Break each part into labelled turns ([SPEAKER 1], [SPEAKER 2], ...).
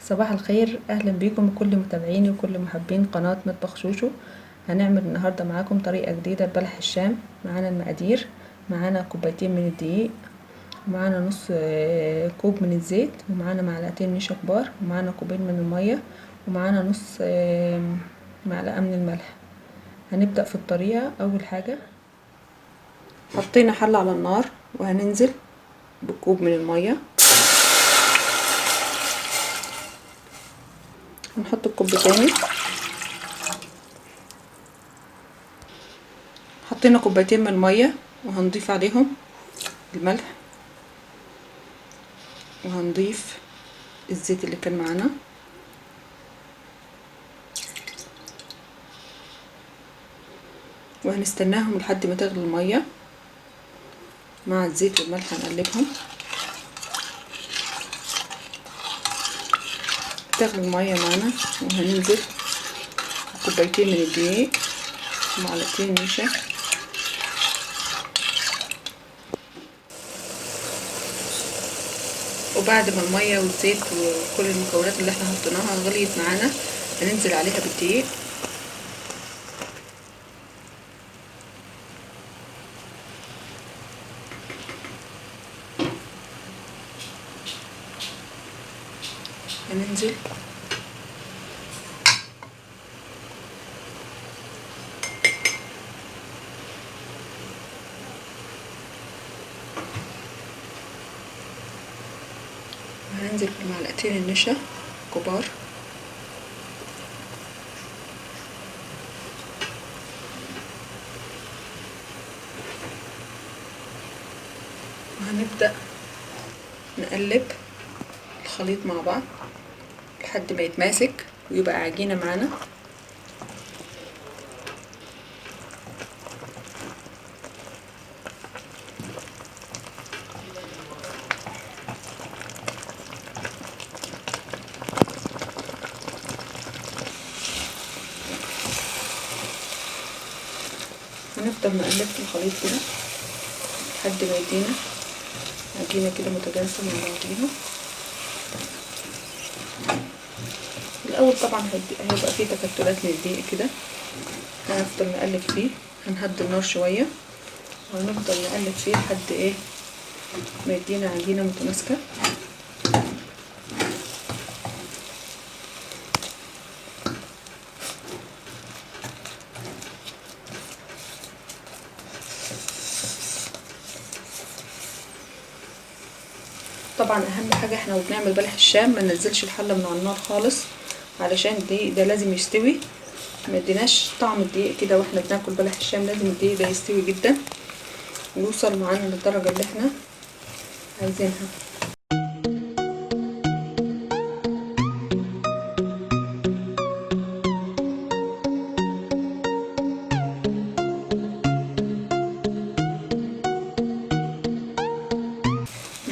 [SPEAKER 1] صباح الخير، اهلا بيكم كل متابعيني وكل محبين قناة مطبخ شوشو. هنعمل النهاردة معاكم طريقة جديدة لبلح الشام. معانا المقادير: معانا كوبايتين من الدقيق، ومعانا نص كوب من الزيت، ومعانا معلقتين نشا كبار، ومعانا كوبين من المية، ومعانا نص معلقة من الملح. هنبدأ في الطريقة. اول حاجة حطينا حلة على النار وهننزل بكوب من المية. هنحط الكوب تاني. حطينا كوبايتين من المية وهنضيف عليهم الملح، وهنضيف الزيت اللي كان معانا، وهنستناهم لحد ما تغلي المية مع الزيت والملح. هنقلبهم تغلي المية معانا، وهننزل كوبايتين من الدقيق ومعلقتين نشا، وبعد ما المية والزيت وكل المكونات اللي احنا حطيناها غليت معانا هننزل عليها بالدقيق. هننزل بمعلقتين النشا كبار، وهنبدأ نقلب الخليط مع بعض لحد ما يتماسك ويبقى عجينة معانا. هنفضل نقلب في الخليط كده لحد ما يدينا عجينة كده متجانسة مع بعضيها. الأول طبعا هيبقى فيه تكتلات من الدقيق كده، هنفضل نقلب فيه. هنهدي النار شوية وهنفضل نقلب فيه لحد ما يدينا عجينة متماسكة. طبعا اهم حاجه احنا وبنعمل بلح الشام ما ننزلش الحله من على النار خالص، علشان الدقيق ده لازم يستوي. ما يديناش طعم الدقيق كده واحنا بناكل بلح الشام، لازم الدقيق ده يستوي جدا ويوصل معانا للدرجه اللي احنا عايزينها.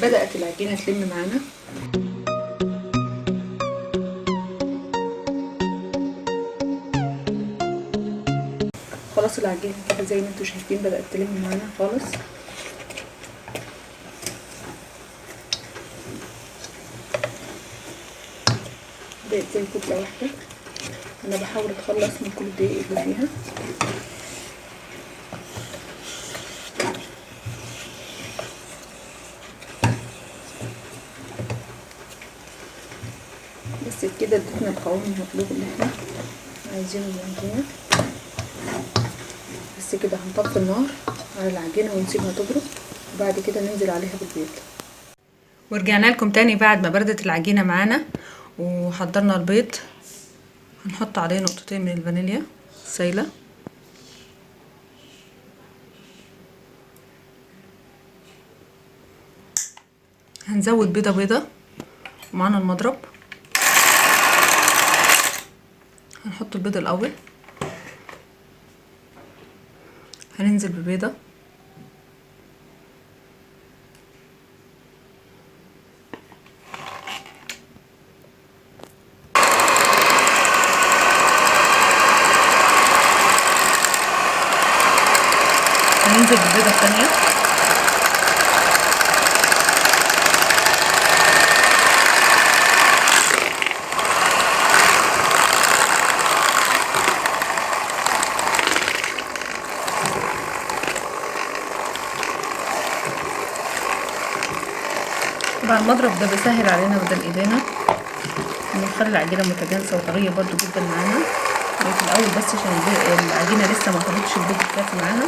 [SPEAKER 1] بدأت العجينه تلم معانا، خلاص العجينه كده زي ما انتوا شايفين بدأت تلم معانا خالص. بقت زي كتله واحده. انا بحاول اتخلص من كل الدقيق اللي فيها. بس كده ادتنا القوام المطلوب اللي احنا عايزينه من العجينه. بس كده هنطفي النار على العجينه ونسيبها تبرد، وبعد كده ننزل عليها بالبيض. ورجعنا لكم تاني بعد ما بردت العجينه معانا وحضرنا البيض. هنحط عليه نقطتين من الفانيليا سايله، هنزود بيضه بيضه، ومعانا المضرب. هنحط البيض الاول، هننزل ببيضه، هننزل بالبيضه الثانيه، طبعا المضرب ده بيسهل علينا بدل ايدينا، ونخلي العجينه متجانسه وطريه برضو جدا معانا. في الاول بس عشان العجينه لسه ما خدتش البيض الكافي معاها.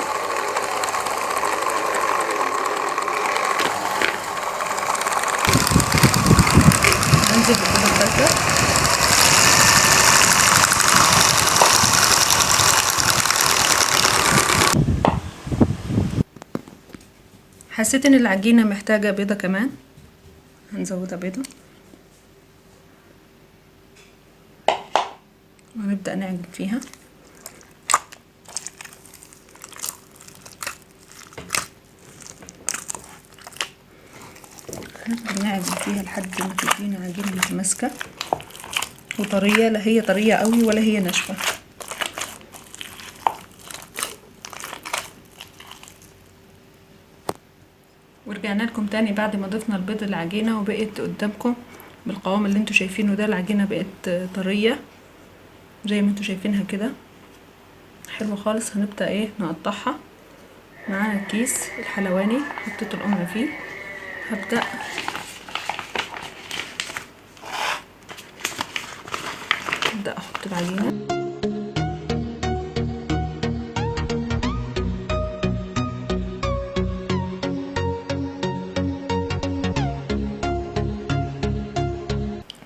[SPEAKER 1] هنزل بالبيضه الكافيه. حسيت ان العجينه محتاجه بيضه كمان، هنزودها بيضه ونبدأ نعجن فيها. هنفضل نعجن فيها لحد ما تدينا عجينة متماسكة وطرية، لا هي طرية قوي ولا هي ناشفة. ورجعنا لكم تاني بعد ما ضفنا البيض العجينة، وبقت قدامكم بالقوام اللي انتوا شايفينه ده. العجينة بقت طرية زي ما انتوا شايفينها كده، حلوة خالص. هنبدأ نقطعها. معانا الكيس الحلواني حطيت القمع فيه، هبدأ احط العجينة.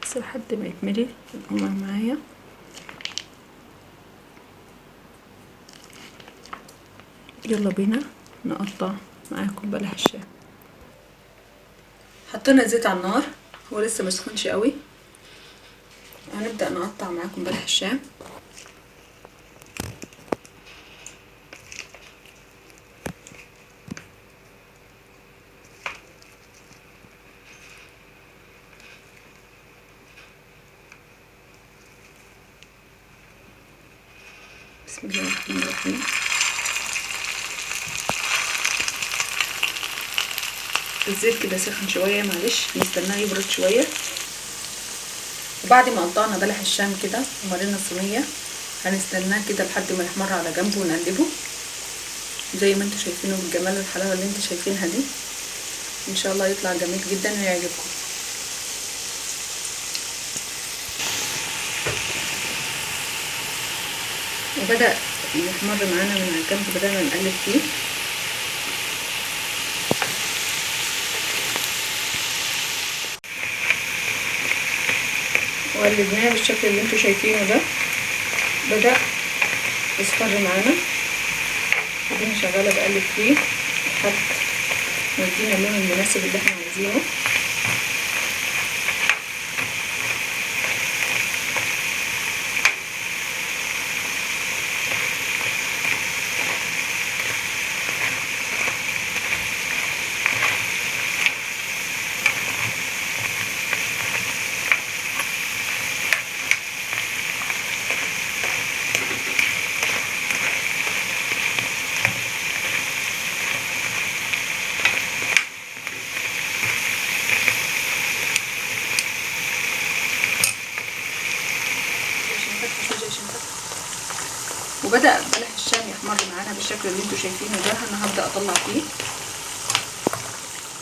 [SPEAKER 1] بس لحد ما يتملي القمع معايا. يلا بينا نقطع معاكم بلح الشام. حطينا الزيت على النار، هو لسه مسخنش قوي. هنبدأ نقطع معاكم بلح الشام. بسم الله الرحمن الرحيم. الزيت كده سخن شويه، معلش نستناه يبرد شويه. وبعد ما قطعنا بلح الشام كده ومرينا الصينيه، هنستناه كده لحد ما يحمر على جنبه ونقلبه زي ما انتوا شايفينه بالجمال والحلاوه اللي انتوا شايفينها دي. ان شاء الله يطلع جميل جدا ويعجبكم. وبدأ يحمر معانا من على الجنب، بدأنا نقلب فيه. وقلبناه بالشكل اللي انتوا شايفينه ده، بدأ يصفر معانا. وديني شغالة بقلب فيه لحد ما يدينا اللون المناسب اللي احنا عايزينه. وبدأ بلح الشام يحمر معانا بالشكل اللي انتوا شايفينه ده. انا هبدأ اطلع فيه.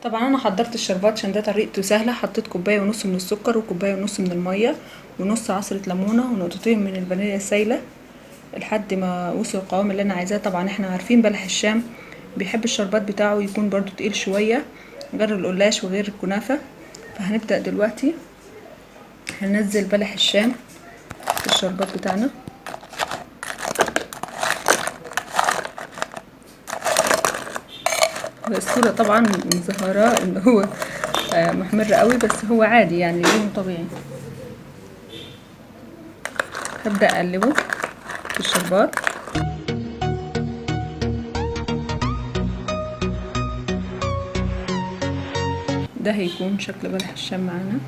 [SPEAKER 1] طبعا انا حضرت الشربات عشان ده طريقته سهله. حطيت كوبايه ونص من السكر وكوبايه ونص من الميه ونص عصره ليمونه ونقطتين من الفانيليا السايله لحد ما وصل القوام اللي انا عايزاه. طبعا احنا عارفين بلح الشام بيحب الشربات بتاعه يكون برضو تقيل شويه غير القلاش وغير الكنافه. فهنبدأ دلوقتي هننزل بلح الشام في الشربات بتاعنا. الصورة طبعا مظهرة ان هو محمر قوي، بس هو عادي يعني لونه طبيعي. هبدأ اقلبه في الشربات. ده هيكون شكل بلح الشام معانا.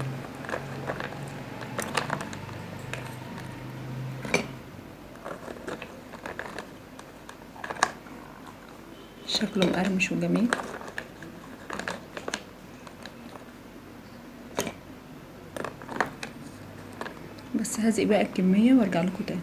[SPEAKER 1] شكله مقرمش وجميل. بس هزق بقى الكمية وارجع لكم تاني.